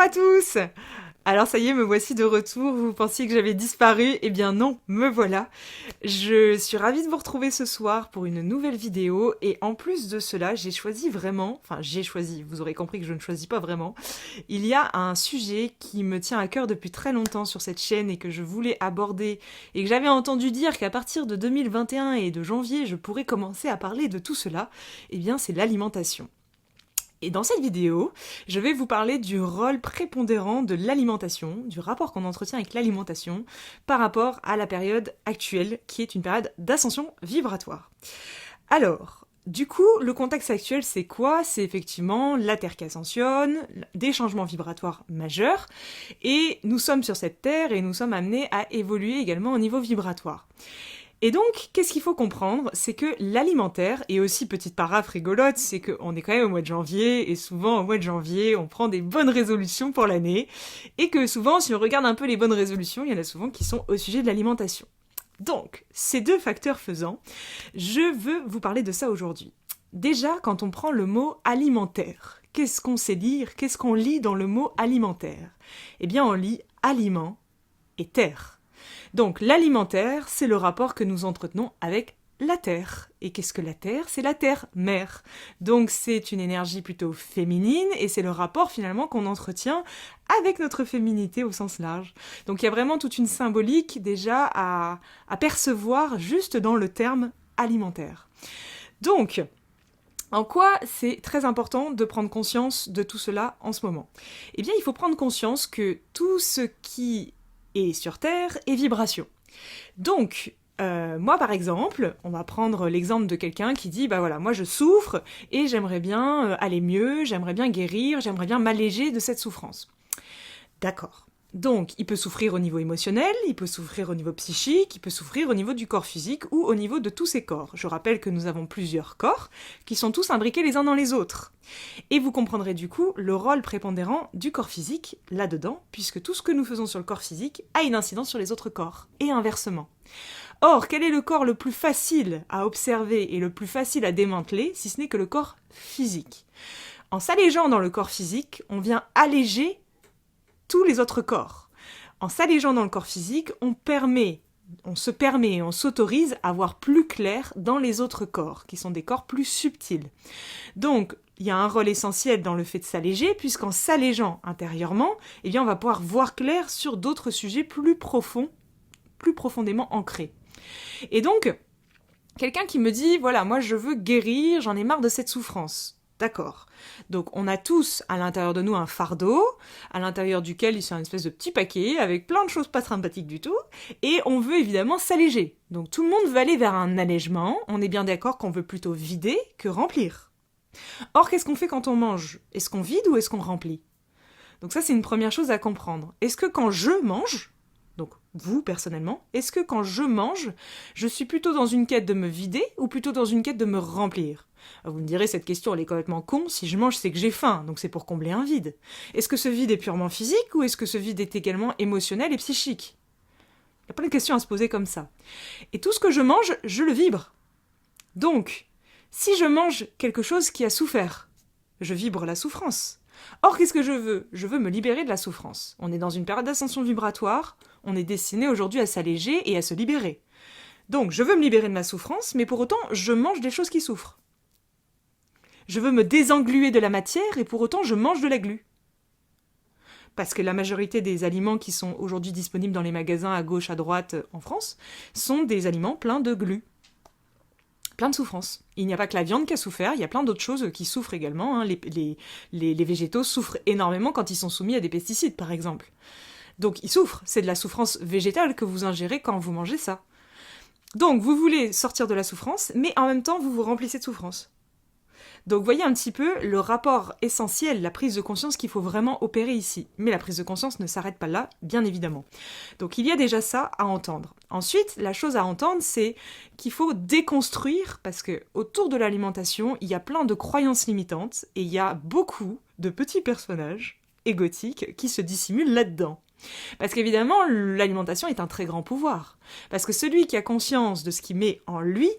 à tous! Alors ça y est, me voici de retour, vous pensiez que j'avais disparu, eh bien non, me voilà. Je suis ravie de vous retrouver ce soir pour une nouvelle vidéo et en plus de cela, j'ai choisi, vous aurez compris que je ne choisis pas vraiment. Il y a un sujet qui me tient à cœur depuis très longtemps sur cette chaîne et que je voulais aborder et que j'avais entendu dire qu'à partir de 2021 et de janvier, je pourrais commencer à parler de tout cela, eh bien c'est l'alimentation. Et dans cette vidéo, je vais vous parler du rôle prépondérant de l'alimentation, du rapport qu'on entretient avec l'alimentation par rapport à la période actuelle, qui est une période d'ascension vibratoire. Alors, du coup, le contexte actuel, c'est quoi? C'est effectivement la Terre qui ascensionne, des changements vibratoires majeurs, et nous sommes sur cette Terre et nous sommes amenés à évoluer également au niveau vibratoire. Et donc, qu'est-ce qu'il faut comprendre? C'est que l'alimentaire, et aussi petite paraphe rigolote, c'est qu'on est quand même au mois de janvier, et souvent au mois de janvier, on prend des bonnes résolutions pour l'année, et que souvent, si on regarde un peu les bonnes résolutions, il y en a souvent qui sont au sujet de l'alimentation. Donc, ces deux facteurs faisant, je veux vous parler de ça aujourd'hui. Déjà, quand on prend le mot alimentaire, qu'est-ce qu'on sait lire? Qu'est-ce qu'on lit dans le mot alimentaire? Eh bien, on lit aliment et terre. Donc l'alimentaire, c'est le rapport que nous entretenons avec la Terre. Et qu'est-ce que la Terre? C'est la Terre-mère. Donc c'est une énergie plutôt féminine et c'est le rapport finalement qu'on entretient avec notre féminité au sens large. Donc il y a vraiment toute une symbolique déjà à percevoir juste dans le terme alimentaire. Donc, en quoi c'est très important de prendre conscience de tout cela en ce moment? Eh bien, il faut prendre conscience que tout ce qui et sur Terre et vibration. Donc, moi par exemple, on va prendre l'exemple de quelqu'un qui dit, bah voilà, moi je souffre et j'aimerais bien aller mieux, j'aimerais bien guérir, j'aimerais bien m'alléger de cette souffrance. D'accord. Donc, il peut souffrir au niveau émotionnel, il peut souffrir au niveau psychique, il peut souffrir au niveau du corps physique ou au niveau de tous ses corps. Je rappelle que nous avons plusieurs corps qui sont tous imbriqués les uns dans les autres. Et vous comprendrez du coup le rôle prépondérant du corps physique là-dedans, puisque tout ce que nous faisons sur le corps physique a une incidence sur les autres corps, et inversement. Or, quel est le corps le plus facile à observer et le plus facile à démanteler, si ce n'est que le corps physique? En s'allégeant dans le corps physique, on vient alléger tous les autres corps. En s'allégeant dans le corps physique, on se permet et on s'autorise à voir plus clair dans les autres corps, qui sont des corps plus subtils. Donc, il y a un rôle essentiel dans le fait de s'alléger, puisqu'en s'allégeant intérieurement, eh bien, on va pouvoir voir clair sur d'autres sujets plus profonds, plus profondément ancrés. Et donc, quelqu'un qui me dit, voilà, moi je veux guérir, j'en ai marre de cette souffrance. D'accord. Donc on a tous à l'intérieur de nous un fardeau, à l'intérieur duquel il y a une espèce de petit paquet avec plein de choses pas sympathiques du tout, et on veut évidemment s'alléger. Donc tout le monde veut aller vers un allègement, on est bien d'accord qu'on veut plutôt vider que remplir. Or, qu'est-ce qu'on fait quand on mange? Est-ce qu'on vide ou est-ce qu'on remplit? Donc ça, c'est une première chose à comprendre. Est-ce que quand je mange, donc vous personnellement, est-ce que quand je mange, je suis plutôt dans une quête de me vider ou plutôt dans une quête de me remplir? Vous me direz, cette question elle est complètement con, si je mange c'est que j'ai faim, donc c'est pour combler un vide. Est-ce que ce vide est purement physique ou est-ce que ce vide est également émotionnel et psychique? Il y a plein de questions à se poser comme ça. Et tout ce que je mange, je le vibre. Donc, si je mange quelque chose qui a souffert, je vibre la souffrance. Or, qu'est-ce que je veux? Je veux me libérer de la souffrance. On est dans une période d'ascension vibratoire, on est destiné aujourd'hui à s'alléger et à se libérer. Donc, je veux me libérer de ma souffrance, mais pour autant, je mange des choses qui souffrent. Je veux me désengluer de la matière et pour autant je mange de la glu. Parce que la majorité des aliments qui sont aujourd'hui disponibles dans les magasins à gauche, à droite en France, sont des aliments pleins de glu. Plein de souffrance. Il n'y a pas que la viande qui a souffert, il y a plein d'autres choses qui souffrent également. Les végétaux souffrent énormément quand ils sont soumis à des pesticides, par exemple. Donc ils souffrent, c'est de la souffrance végétale que vous ingérez quand vous mangez ça. Donc vous voulez sortir de la souffrance, mais en même temps vous vous remplissez de souffrance. Donc voyez un petit peu le rapport essentiel, la prise de conscience qu'il faut vraiment opérer ici. Mais la prise de conscience ne s'arrête pas là, bien évidemment. Donc il y a déjà ça à entendre. Ensuite, la chose à entendre, c'est qu'il faut déconstruire, parce que autour de l'alimentation, il y a plein de croyances limitantes, et il y a beaucoup de petits personnages égotiques qui se dissimulent là-dedans. Parce qu'évidemment, l'alimentation est un très grand pouvoir. Parce que celui qui a conscience de ce qu'il met en lui,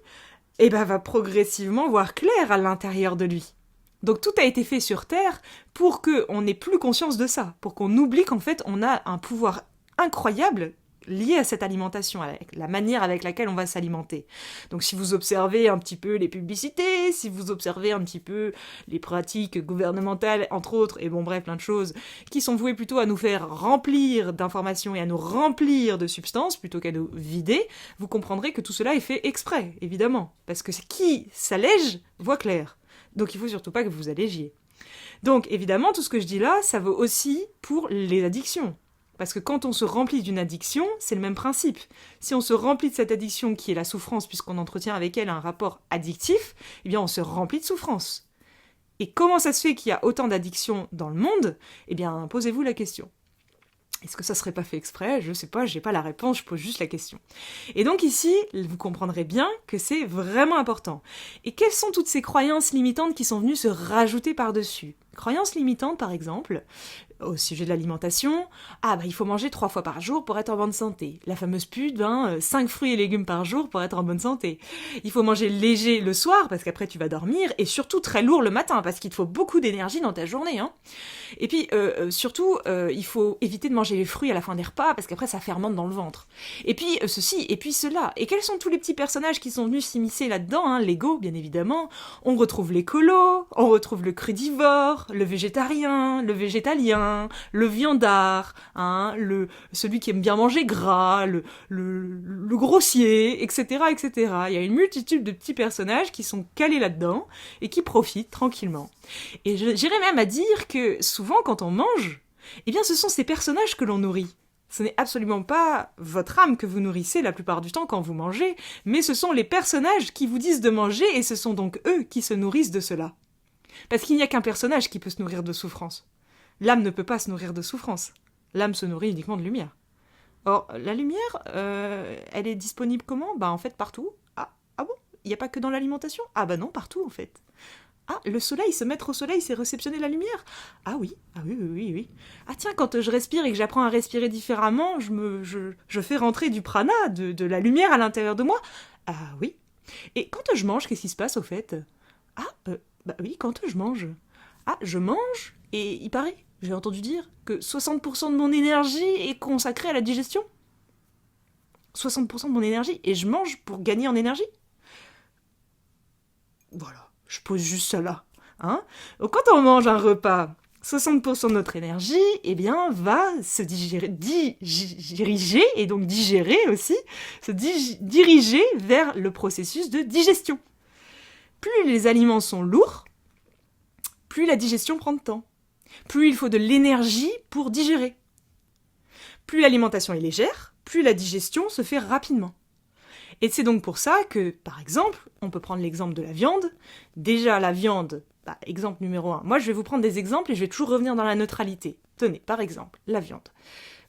va progressivement voir clair à l'intérieur de lui. Donc tout a été fait sur Terre pour qu'on n'ait plus conscience de ça, pour qu'on oublie qu'en fait on a un pouvoir incroyable lié à cette alimentation, avec la manière avec laquelle on va s'alimenter. Donc si vous observez un petit peu les publicités, si vous observez un petit peu les pratiques gouvernementales, entre autres, et bon bref, plein de choses, qui sont vouées plutôt à nous faire remplir d'informations et à nous remplir de substances, plutôt qu'à nous vider, vous comprendrez que tout cela est fait exprès, évidemment. Parce que qui s'allège voit clair. Donc il faut surtout pas que vous allégiez. Donc évidemment, tout ce que je dis là, ça vaut aussi pour les addictions. Parce que quand on se remplit d'une addiction, c'est le même principe. Si on se remplit de cette addiction qui est la souffrance, puisqu'on entretient avec elle un rapport addictif, eh bien on se remplit de souffrance. Et comment ça se fait qu'il y a autant d'addictions dans le monde ? Eh bien, posez-vous la question. Est-ce que ça serait pas fait exprès ? Je sais pas, j'ai pas la réponse, je pose juste la question. Et donc ici, vous comprendrez bien que c'est vraiment important. Et quelles sont toutes ces croyances limitantes qui sont venues se rajouter par-dessus ? Croyances limitantes, par exemple, au sujet de l'alimentation, il faut manger 3 fois par jour pour être en bonne santé. La fameuse pub, 5 fruits et légumes par jour pour être en bonne santé. Il faut manger léger le soir, parce qu'après tu vas dormir, et surtout très lourd le matin, parce qu'il te faut beaucoup d'énergie dans ta journée. Et puis, surtout, il faut éviter de manger les fruits à la fin des repas, parce qu'après ça fermente dans le ventre. Et puis, ceci, et puis cela. Et quels sont tous les petits personnages qui sont venus s'immiscer là-dedans ? L'ego, bien évidemment. On retrouve l'écolo, on retrouve le crudivore, le végétarien, le végétalien, le viandard, celui qui aime bien manger gras, le grossier, etc., etc. Il y a une multitude de petits personnages qui sont calés là-dedans et qui profitent tranquillement. Et j'irais même à dire que souvent, quand on mange, eh bien, ce sont ces personnages que l'on nourrit. Ce n'est absolument pas votre âme que vous nourrissez la plupart du temps quand vous mangez, mais ce sont les personnages qui vous disent de manger et ce sont donc eux qui se nourrissent de cela. Parce qu'il n'y a qu'un personnage qui peut se nourrir de souffrance. L'âme ne peut pas se nourrir de souffrance. L'âme se nourrit uniquement de lumière. Or, la lumière, elle est disponible comment ? En fait, partout. Ah bon ? Il n'y a pas que dans l'alimentation ? Non, partout en fait. Le soleil, se mettre au soleil, c'est réceptionner la lumière ? Oui. Tiens, quand je respire et que j'apprends à respirer différemment, je fais rentrer du prana, de la lumière à l'intérieur de moi ? Oui. Et quand je mange, qu'est-ce qui se passe au fait ? Oui, quand je mange. Je mange, et il paraît, j'ai entendu dire, que 60% de mon énergie est consacrée à la digestion. 60% de mon énergie, et je mange pour gagner en énergie. Voilà, je pose juste ça là. Donc quand on mange un repas, 60% de notre énergie, va se diriger, et donc digérer aussi, se diriger vers le processus de digestion. Plus les aliments sont lourds, plus la digestion prend de temps. Plus il faut de l'énergie pour digérer. Plus l'alimentation est légère, plus la digestion se fait rapidement. Et c'est donc pour ça que, par exemple, on peut prendre l'exemple de la viande. Déjà, la viande, exemple numéro 1. Moi, je vais vous prendre des exemples et je vais toujours revenir dans la neutralité. Tenez, par exemple, la viande.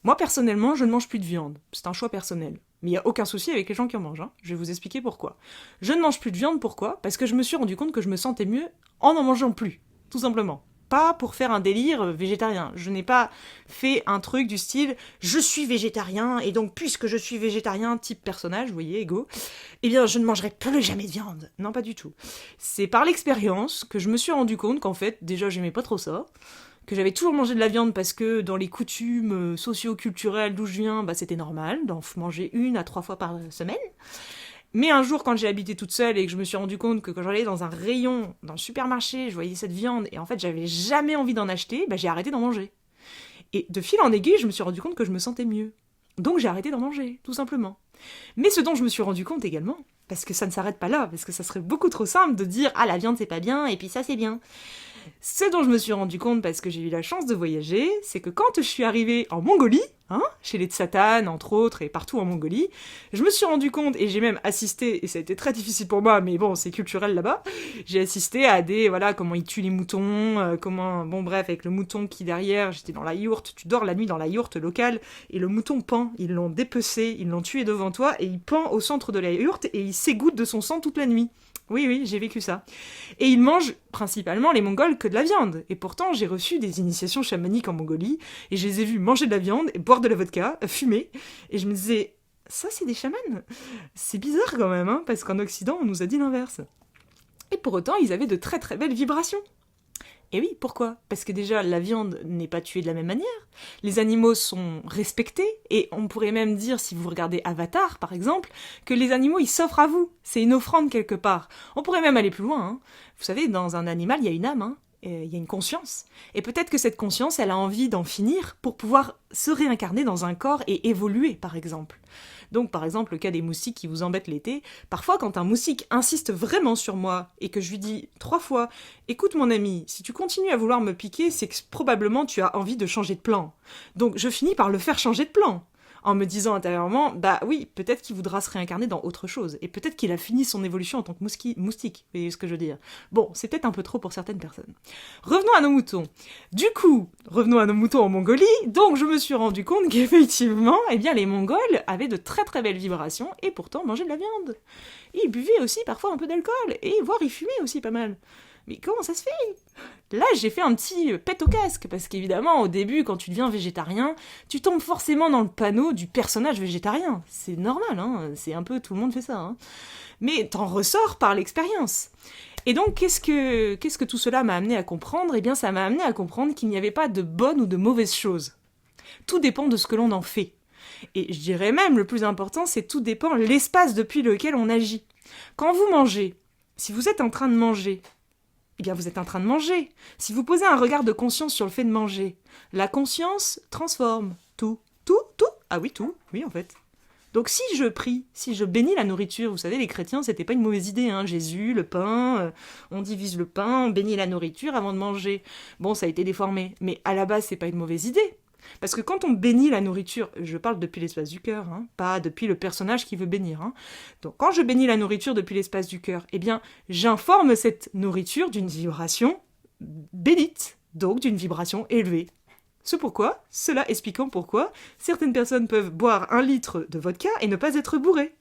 Moi, personnellement, je ne mange plus de viande. C'est un choix personnel. Mais il n'y a aucun souci avec les gens qui en mangent. Je vais vous expliquer pourquoi. Je ne mange plus de viande, pourquoi ? Parce que je me suis rendu compte que je me sentais mieux en n'en mangeant plus. Tout simplement. Pas pour faire un délire végétarien. Je n'ai pas fait un truc du style « je suis végétarien et donc puisque je suis végétarien, type personnage, vous voyez, ego, je ne mangerai plus jamais de viande. » Non, pas du tout. C'est par l'expérience que je me suis rendu compte qu'en fait, déjà, j'aimais pas trop ça, que j'avais toujours mangé de la viande parce que dans les coutumes socio-culturelles d'où je viens, c'était normal d'en manger 1 à 3 fois par semaine. Mais un jour, quand j'ai habité toute seule et que je me suis rendu compte que quand j'allais dans un rayon, dans le supermarché, je voyais cette viande et en fait, j'avais jamais envie d'en acheter, j'ai arrêté d'en manger. Et de fil en aiguille, je me suis rendu compte que je me sentais mieux. Donc j'ai arrêté d'en manger, tout simplement. Mais ce dont je me suis rendu compte également, parce que ça ne s'arrête pas là, parce que ça serait beaucoup trop simple de dire « Ah, la viande c'est pas bien, et puis ça c'est bien ». Ce dont je me suis rendu compte parce que j'ai eu la chance de voyager, c'est que quand je suis arrivée en Mongolie, chez les Tsatanes entre autres et partout en Mongolie, je me suis rendu compte et j'ai même assisté, et ça a été très difficile pour moi, mais bon, c'est culturel là-bas, j'ai assisté à comment ils tuent les moutons, avec le mouton qui derrière, j'étais dans la yourte, tu dors la nuit dans la yourte locale, et le mouton pend, ils l'ont dépecé, ils l'ont tué devant toi, et il pend au centre de la yourte, et il s'égoutte de son sang toute la nuit. Oui, j'ai vécu ça. Et ils mangent principalement, les Mongols, que de la viande. Et pourtant, j'ai reçu des initiations chamaniques en Mongolie, et je les ai vus manger de la viande, et boire de la vodka, fumer. Et je me disais, ça c'est des chamans ? C'est bizarre quand même, parce qu'en Occident, on nous a dit l'inverse. Et pour autant, ils avaient de très très belles vibrations. Et oui, pourquoi? Parce que déjà, la viande n'est pas tuée de la même manière, les animaux sont respectés, et on pourrait même dire, si vous regardez Avatar par exemple, que les animaux ils s'offrent à vous, c'est une offrande quelque part. On pourrait même aller plus loin, hein. Vous savez, dans un animal il y a une âme, hein. Il y a une conscience. Et peut-être que cette conscience, elle a envie d'en finir pour pouvoir se réincarner dans un corps et évoluer, par exemple. Donc, par exemple, le cas des moustiques qui vous embêtent l'été, parfois quand un moustique insiste vraiment sur moi et que je lui dis 3 fois « Écoute mon ami, si tu continues à vouloir me piquer, c'est que probablement tu as envie de changer de plan. » Donc je finis par le faire changer de plan. En me disant intérieurement, bah oui, peut-être qu'il voudra se réincarner dans autre chose, et peut-être qu'il a fini son évolution en tant que moustique, vous voyez ce que je veux dire. Bon, c'est peut-être un peu trop pour certaines personnes. Revenons à nos moutons. Du coup, revenons à nos moutons en Mongolie, donc je me suis rendu compte qu'effectivement, eh bien les Mongols avaient de très très belles vibrations, et pourtant mangeaient de la viande. Ils buvaient aussi parfois un peu d'alcool, et voire ils fumaient aussi pas mal. Mais comment ça se fait? Là, j'ai fait un petit pet au casque, parce qu'évidemment, au début, quand tu deviens végétarien, tu tombes forcément dans le panneau du personnage végétarien. C'est normal, hein, c'est un peu, tout le monde fait ça, hein. Mais t'en ressors par l'expérience. Et donc, qu'est-ce que tout cela m'a amené à comprendre? Eh bien, ça m'a amené à comprendre qu'il n'y avait pas de bonnes ou de mauvaises choses. Tout dépend de ce que l'on en fait. Et je dirais même, le plus important, c'est tout dépend de l'espace depuis lequel on agit. Quand vous mangez, si vous êtes en train de manger, eh bien vous êtes en train de manger. Si vous posez un regard de conscience sur le fait de manger, la conscience transforme tout. Tout? Ah oui, tout. Oui, en fait. Donc si je prie, si je bénis la nourriture, vous savez, les chrétiens, c'était pas une mauvaise idée, hein. Jésus, le pain, on divise le pain, on bénit la nourriture avant de manger. Bon, ça a été déformé, mais à la base, c'est pas une mauvaise idée. Parce que quand on bénit la nourriture, je parle depuis l'espace du cœur, hein, pas depuis le personnage qui veut bénir. Hein. Donc quand je bénis la nourriture depuis l'espace du cœur, eh bien, j'informe cette nourriture d'une vibration bénite, donc d'une vibration élevée. C'est pourquoi, cela expliquant pourquoi, certaines personnes peuvent boire 1 litre de vodka et ne pas être bourrées.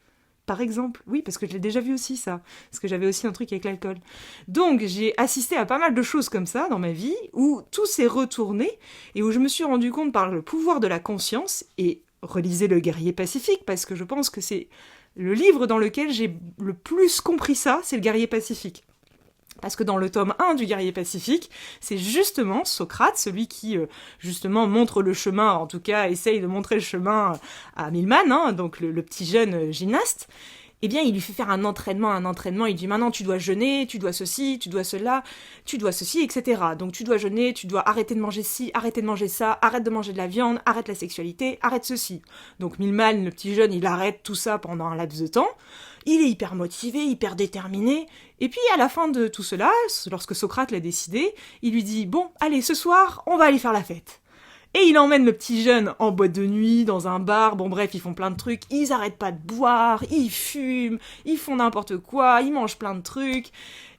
Par exemple, oui, parce que je l'ai déjà vu aussi, ça. Parce que j'avais aussi un truc avec l'alcool. Donc, j'ai assisté à pas mal de choses comme ça dans ma vie, où tout s'est retourné, et où je me suis rendu compte par le pouvoir de la conscience, et relisez Le Guerrier Pacifique, parce que je pense que c'est le livre dans lequel j'ai le plus compris ça, c'est Le Guerrier Pacifique. Parce que dans le tome 1 du Guerrier Pacifique, c'est justement Socrate, celui qui justement montre le chemin, en tout cas essaye de montrer le chemin à Milman, hein, donc le petit jeune gymnaste. Eh bien, il lui fait faire un entraînement, il dit maintenant tu dois jeûner, tu dois ceci, tu dois cela, tu dois ceci, etc. Donc tu dois jeûner, tu dois arrêter de manger ci, arrêter de manger ça, arrête de manger de la viande, arrête la sexualité, arrête ceci. Donc Milman, le petit jeune, il arrête tout ça pendant un laps de temps, il est hyper motivé, hyper déterminé, et puis à la fin de tout cela, lorsque Socrate l'a décidé, il lui dit « Bon, allez, ce soir, on va aller faire la fête ». Et il emmène le petit jeune en boîte de nuit, dans un bar, bon bref, ils font plein de trucs, ils arrêtent pas de boire, ils fument, ils font n'importe quoi, ils mangent plein de trucs.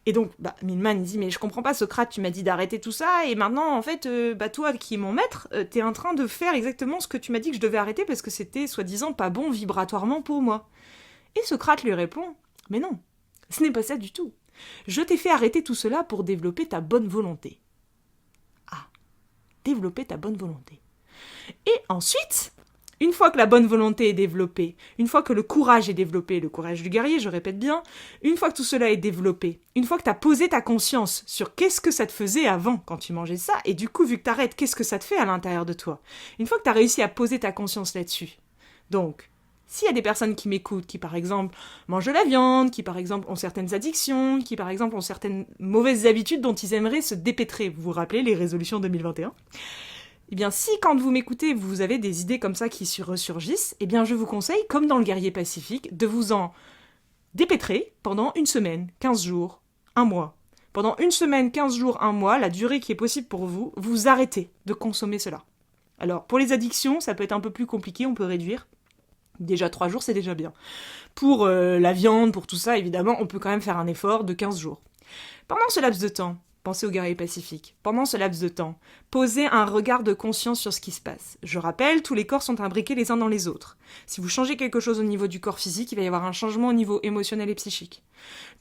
Et donc, Milman il dit, mais je comprends pas Socrate, tu m'as dit d'arrêter tout ça, et maintenant, en fait, toi qui es mon maître, t'es en train de faire exactement ce que tu m'as dit que je devais arrêter parce que c'était, soi-disant, pas bon vibratoirement pour moi. Et Socrate lui répond, mais non, ce n'est pas ça du tout. Je t'ai fait arrêter tout cela pour développer ta bonne volonté. Développer ta bonne volonté. Et ensuite, une fois que la bonne volonté est développée, une fois que le courage est développé, le courage du guerrier, je répète bien, une fois que tout cela est développé, une fois que tu as posé ta conscience sur qu'est-ce que ça te faisait avant quand tu mangeais ça, et du coup, vu que tu arrêtes, qu'est-ce que ça te fait à l'intérieur de toi? Une fois que tu as réussi à poser ta conscience là-dessus, donc, s'il y a des personnes qui m'écoutent, qui par exemple mangent de la viande, qui par exemple ont certaines addictions, qui par exemple ont certaines mauvaises habitudes dont ils aimeraient se dépêtrer, vous vous rappelez les résolutions 2021 ? Eh bien si quand vous m'écoutez, vous avez des idées comme ça qui ressurgissent, eh bien je vous conseille, comme dans le Guerrier Pacifique, de vous en dépêtrer pendant 1 semaine, 15 jours, 1 mois. Pendant 1 semaine, 15 jours, 1 mois, la durée qui est possible pour vous, vous arrêtez de consommer cela. Alors pour les addictions, ça peut être un peu plus compliqué, on peut réduire. Déjà 3 jours, c'est déjà bien. Pour la viande, pour tout ça, évidemment, on peut quand même faire un effort de 15 jours. Pendant ce laps de temps, pensez au Guerrier Pacifique. Pendant ce laps de temps, posez un regard de conscience sur ce qui se passe. Je rappelle, tous les corps sont imbriqués les uns dans les autres. Si vous changez quelque chose au niveau du corps physique, il va y avoir un changement au niveau émotionnel et psychique.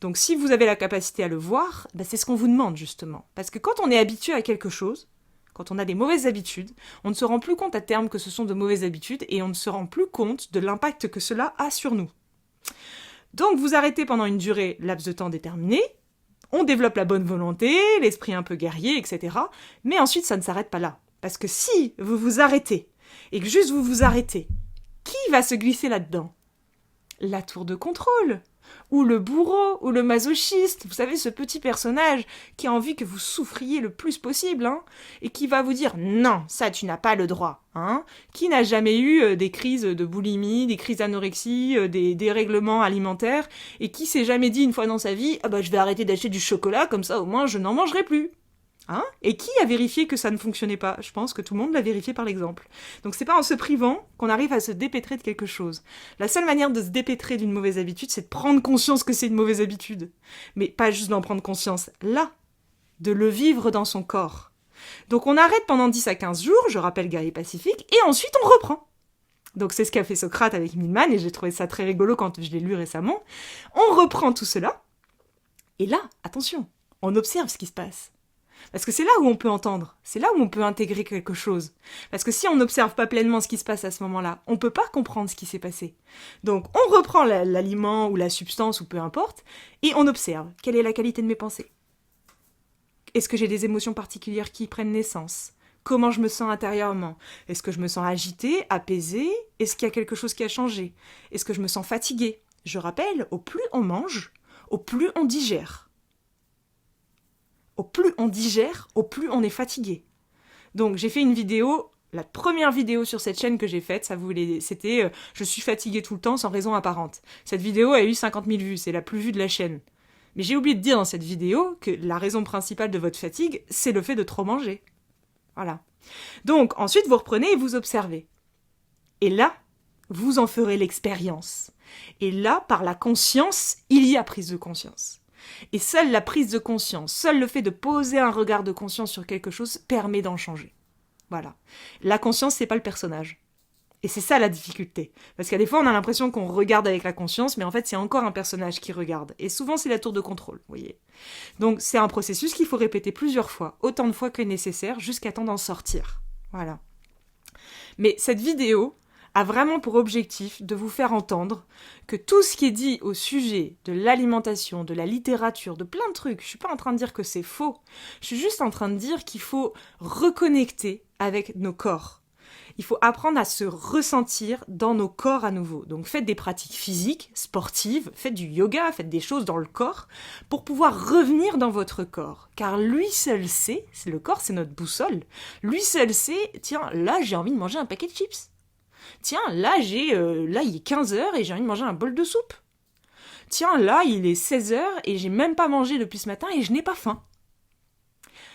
Donc si vous avez la capacité à le voir, c'est ce qu'on vous demande justement. Parce que quand on est habitué à quelque chose, quand on a des mauvaises habitudes, on ne se rend plus compte à terme que ce sont de mauvaises habitudes et on ne se rend plus compte de l'impact que cela a sur nous. Donc vous arrêtez pendant une durée, laps de temps déterminé, On développe la bonne volonté, l'esprit un peu guerrier, etc. Mais ensuite, ça ne s'arrête pas là. Parce que si vous vous arrêtez, et que juste vous vous arrêtez, qui va se glisser là-dedans? La tour de contrôle, ou le bourreau, ou le masochiste, vous savez, ce petit personnage qui a envie que vous souffriez le plus possible, hein, et qui va vous dire « Non, ça tu n'as pas le droit hein ». Qui n'a jamais eu des crises de boulimie, des crises d'anorexie, des dérèglements alimentaires, et qui s'est jamais dit une fois dans sa vie « Ah bah je vais arrêter d'acheter du chocolat, comme ça au moins je n'en mangerai plus ». Hein? Et qui a vérifié que ça ne fonctionnait pas? Je pense que tout le monde l'a vérifié par l'exemple. Donc c'est pas en se privant qu'on arrive à se dépêtrer de quelque chose. La seule manière de se dépêtrer d'une mauvaise habitude, c'est de prendre conscience que c'est une mauvaise habitude. Mais pas juste d'en prendre conscience là, de le vivre dans son corps. Donc on arrête pendant 10 à 15 jours, je rappelle guerrier pacifique, et ensuite on reprend. Donc c'est ce qu'a fait Socrate avec Milman, et j'ai trouvé ça très rigolo quand je l'ai lu récemment. On reprend tout cela, et là, attention, on observe ce qui se passe. Parce que c'est là où on peut entendre, c'est là où on peut intégrer quelque chose. Parce que si on n'observe pas pleinement ce qui se passe à ce moment-là, on ne peut pas comprendre ce qui s'est passé. Donc on reprend l'aliment ou la substance ou peu importe, et on observe quelle est la qualité de mes pensées. Est-ce que j'ai des émotions particulières qui prennent naissance? Comment je me sens intérieurement? Est-ce que je me sens agitée, apaisée? Est-ce qu'il y a quelque chose qui a changé? Est-ce que je me sens fatiguée? Je rappelle, au plus on mange, au plus on digère. Au plus on digère, au plus on est fatigué. Donc j'ai fait une vidéo, la première vidéo sur cette chaîne que j'ai faite, c'était je suis fatiguée tout le temps sans raison apparente. Cette vidéo a eu 50 000 vues, c'est la plus vue de la chaîne. Mais j'ai oublié de dire dans cette vidéo que la raison principale de votre fatigue, c'est le fait de trop manger. Voilà. Donc ensuite vous reprenez et vous observez. Et là, vous en ferez l'expérience. Et là, par la conscience, il y a prise de conscience. Et seule la prise de conscience, seul le fait de poser un regard de conscience sur quelque chose permet d'en changer. Voilà. La conscience, c'est pas le personnage. Et c'est ça la difficulté. Parce qu'à des fois, on a l'impression qu'on regarde avec la conscience, mais en fait, c'est encore un personnage qui regarde. Et souvent, c'est la tour de contrôle, vous voyez. Donc, c'est un processus qu'il faut répéter plusieurs fois, autant de fois que nécessaire, jusqu'à temps d'en sortir. Voilà. Mais cette vidéo a vraiment pour objectif de vous faire entendre que tout ce qui est dit au sujet de l'alimentation, de la littérature, de plein de trucs, je suis pas en train de dire que c'est faux, je suis juste en train de dire qu'il faut reconnecter avec nos corps. Il faut apprendre à se ressentir dans nos corps à nouveau. Donc faites des pratiques physiques, sportives, faites du yoga, faites des choses dans le corps pour pouvoir revenir dans votre corps. Car lui seul sait, le corps c'est notre boussole, lui seul sait, tiens, là j'ai envie de manger un paquet de chips. Tiens, là il est 15 heures et j'ai envie de manger un bol de soupe. Tiens, là, il est 16 heures et j'ai même pas mangé depuis ce matin et je n'ai pas faim.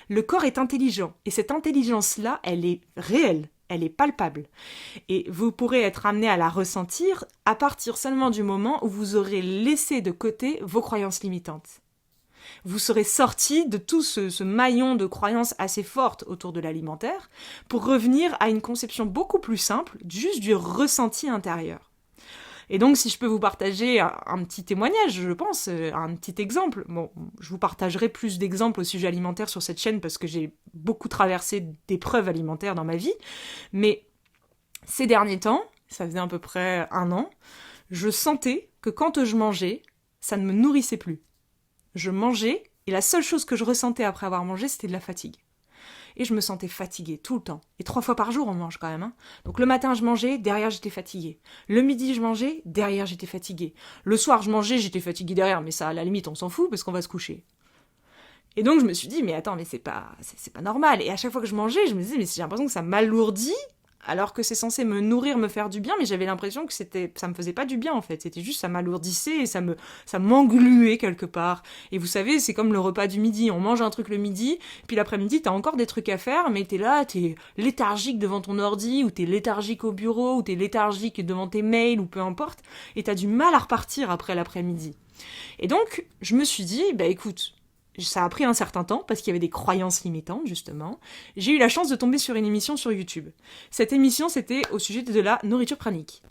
Le corps est intelligent et cette intelligence-là, elle est réelle, elle est palpable. Et vous pourrez être amené à la ressentir à partir seulement du moment où vous aurez laissé de côté vos croyances limitantes. Vous serez sorti de tout ce maillon de croyances assez fortes autour de l'alimentaire pour revenir à une conception beaucoup plus simple, juste du ressenti intérieur. Et donc, si je peux vous partager un petit témoignage, je pense, un petit exemple. Bon, je vous partagerai plus d'exemples au sujet alimentaire sur cette chaîne parce que j'ai beaucoup traversé d'épreuves alimentaires dans ma vie. Mais ces derniers temps, ça faisait à peu près 1 an, je sentais que quand je mangeais, ça ne me nourrissait plus. Je mangeais, et la seule chose que je ressentais après avoir mangé, c'était de la fatigue. Et je me sentais fatiguée tout le temps. Et 3 fois par jour, on mange quand même. Hein. Donc le matin, je mangeais, derrière, j'étais fatiguée. Le midi, je mangeais, derrière, j'étais fatiguée. Le soir, je mangeais, j'étais fatiguée derrière, mais ça, à la limite, on s'en fout, parce qu'on va se coucher. Et donc, je me suis dit, mais attends, mais c'est pas normal. Et à chaque fois que je mangeais, je me disais, mais j'ai l'impression que ça m'alourdit, alors que c'est censé me nourrir, me faire du bien, mais j'avais l'impression que ça me faisait pas du bien, en fait. C'était juste, ça m'alourdissait et ça m'engluait quelque part. Et vous savez, c'est comme le repas du midi. On mange un truc le midi, puis l'après-midi, t'as encore des trucs à faire, mais t'es là, t'es léthargique devant ton ordi, ou t'es léthargique au bureau, ou t'es léthargique devant tes mails, ou peu importe, et t'as du mal à repartir après l'après-midi. Et donc, je me suis dit, bah écoute, ça a pris un certain temps, parce qu'il y avait des croyances limitantes, justement. J'ai eu la chance de tomber sur une émission sur YouTube. Cette émission, c'était au sujet de la nourriture pranique.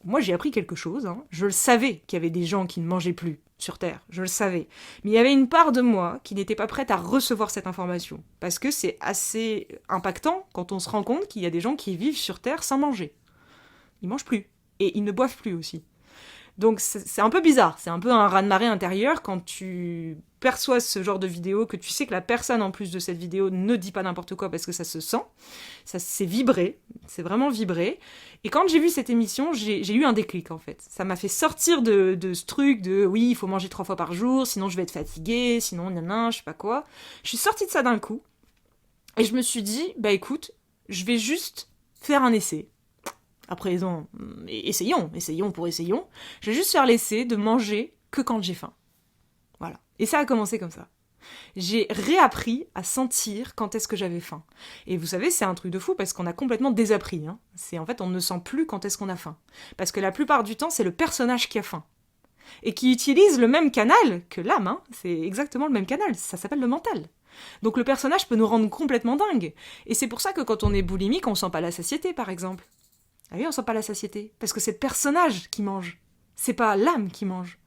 Moi, j'ai appris quelque chose. Hein. Je le savais qu'il y avait des gens qui ne mangeaient plus sur Terre. Je le savais. Mais il y avait une part de moi qui n'était pas prête à recevoir cette information. Parce que c'est assez impactant quand on se rend compte qu'il y a des gens qui vivent sur Terre sans manger. Ils mangent plus. Et ils ne boivent plus aussi. Donc c'est un peu bizarre, c'est un peu un raz-de-marée intérieur quand tu perçois ce genre de vidéo, que tu sais que la personne en plus de cette vidéo ne dit pas n'importe quoi parce que ça se sent, ça s'est vibré, c'est vraiment vibré. Et quand j'ai vu cette émission, j'ai eu un déclic en fait. Ça m'a fait sortir de ce truc de oui, il faut manger 3 fois par jour, sinon je vais être fatiguée, sinon nanana, je sais pas quoi. Je suis sortie de ça d'un coup et je me suis dit, bah écoute, je vais juste faire un essai. Après, essayons pour essayons. Je vais juste faire l'essai de manger que quand j'ai faim. Voilà. Et ça a commencé comme ça. J'ai réappris à sentir quand est-ce que j'avais faim. Et vous savez, c'est un truc de fou parce qu'on a complètement désappris. Hein. C'est en fait, on ne sent plus quand est-ce qu'on a faim. Parce que la plupart du temps, c'est le personnage qui a faim. Et qui utilise le même canal que l'âme. Hein. C'est exactement le même canal. Ça s'appelle le mental. Donc le personnage peut nous rendre complètement dingue. Et c'est pour ça que quand on est boulimique, on sent pas la satiété, par exemple. Ah oui, on sent pas la satiété. Parce que c'est le personnage qui mange. C'est pas l'âme qui mange.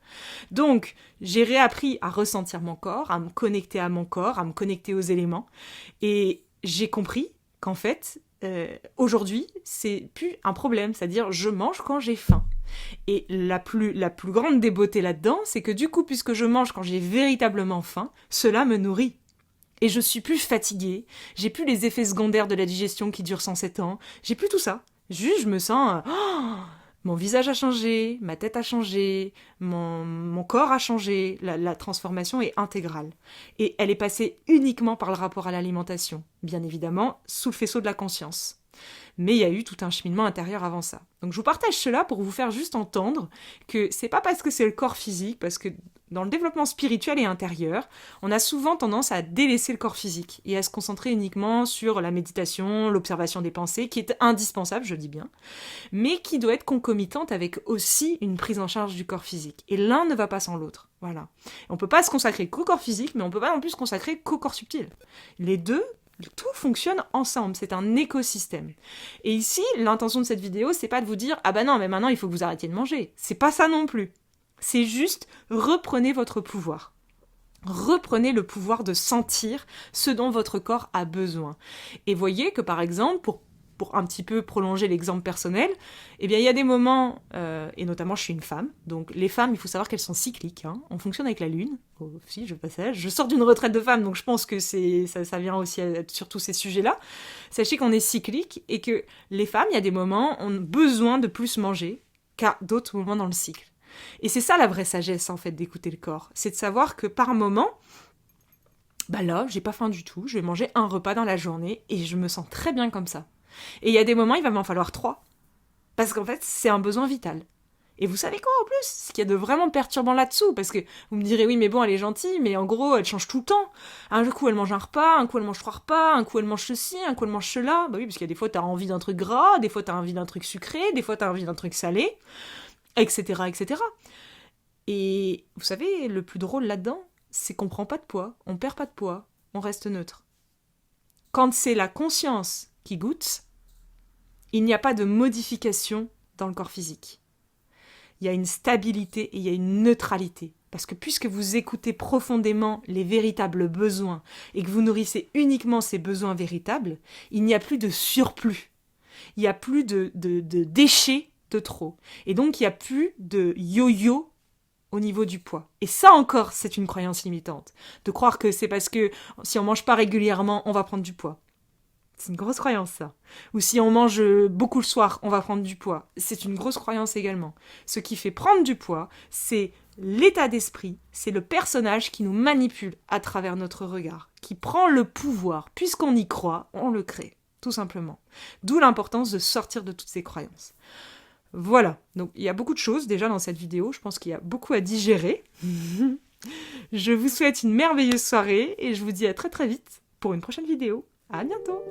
Donc, j'ai réappris à ressentir mon corps, à me connecter à mon corps, à me connecter aux éléments. Et j'ai compris qu'en fait, aujourd'hui, c'est plus un problème. C'est-à-dire, je mange quand j'ai faim. Et la plus grande des beautés là-dedans, c'est que du coup, puisque je mange quand j'ai véritablement faim, cela me nourrit. Et je suis plus fatiguée, j'ai plus les effets secondaires de la digestion qui durent 107 ans, j'ai plus tout ça. Juste, je me sens... mon visage a changé, ma tête a changé, mon corps a changé, la transformation est intégrale. Et elle est passée uniquement par le rapport à l'alimentation, bien évidemment, sous le faisceau de la conscience. Mais il y a eu tout un cheminement intérieur avant ça. Donc je vous partage cela pour vous faire juste entendre que c'est pas parce que c'est le corps physique, parce que dans le développement spirituel et intérieur, on a souvent tendance à délaisser le corps physique et à se concentrer uniquement sur la méditation, l'observation des pensées, qui est indispensable, je dis bien, mais qui doit être concomitante avec aussi une prise en charge du corps physique. Et l'un ne va pas sans l'autre. Voilà. On peut pas se consacrer qu'au corps physique, mais on peut pas non plus se consacrer qu'au corps subtil. Les deux, tout fonctionne ensemble, c'est un écosystème. Et ici, l'intention de cette vidéo, c'est pas de vous dire « Ah bah non, mais maintenant il faut que vous arrêtiez de manger ». C'est pas ça non plus. C'est juste, reprenez votre pouvoir. Reprenez le pouvoir de sentir ce dont votre corps a besoin. Et voyez que par exemple, pour un petit peu prolonger l'exemple personnel, eh bien il y a des moments, et notamment je suis une femme, donc les femmes, il faut savoir qu'elles sont cycliques, hein. On fonctionne avec la lune, aussi je sors d'une retraite de femme, donc je pense que ça vient aussi sur tous ces sujets-là. Sachez qu'on est cyclique et que les femmes, il y a des moments, ont besoin de plus manger qu'à d'autres moments dans le cycle. Et c'est ça la vraie sagesse en fait d'écouter le corps, c'est de savoir que par moment, bah là, j'ai pas faim du tout, je vais manger un repas dans la journée et je me sens très bien comme ça. Et il y a des moments, il va m'en falloir 3. Parce qu'en fait, c'est un besoin vital. Et vous savez quoi en plus? Ce qu'il y a de vraiment perturbant là-dessous, parce que vous me direz, oui, mais bon, elle est gentille, mais en gros, elle change tout le temps. Un coup, elle mange un repas, un coup, elle mange 3 repas, un coup, elle mange ceci, un coup, elle mange cela. Bah oui, parce qu'il y a des fois, t'as envie d'un truc gras, des fois, t'as envie d'un truc sucré, des fois, t'as envie d'un truc salé, etc., etc. Et vous savez, le plus drôle là-dedans, c'est qu'on prend pas de poids, on perd pas de poids, on reste neutre. Quand c'est la conscience qui goûte, il n'y a pas de modification dans le corps physique. Il y a une stabilité et il y a une neutralité. Parce que puisque vous écoutez profondément les véritables besoins et que vous nourrissez uniquement ces besoins véritables, il n'y a plus de surplus. Il n'y a plus de déchets de trop. Et donc il n'y a plus de yo-yo au niveau du poids. Et ça encore, c'est une croyance limitante. De croire que c'est parce que si on mange pas régulièrement, on va prendre du poids. C'est une grosse croyance, ça. Ou si on mange beaucoup le soir, on va prendre du poids. C'est une grosse croyance également. Ce qui fait prendre du poids, c'est l'état d'esprit, c'est le personnage qui nous manipule à travers notre regard, qui prend le pouvoir. Puisqu'on y croit, on le crée, tout simplement. D'où l'importance de sortir de toutes ces croyances. Voilà. Donc, il y a beaucoup de choses déjà dans cette vidéo. Je pense qu'il y a beaucoup à digérer. Je vous souhaite une merveilleuse soirée et je vous dis à très très vite pour une prochaine vidéo. À bientôt!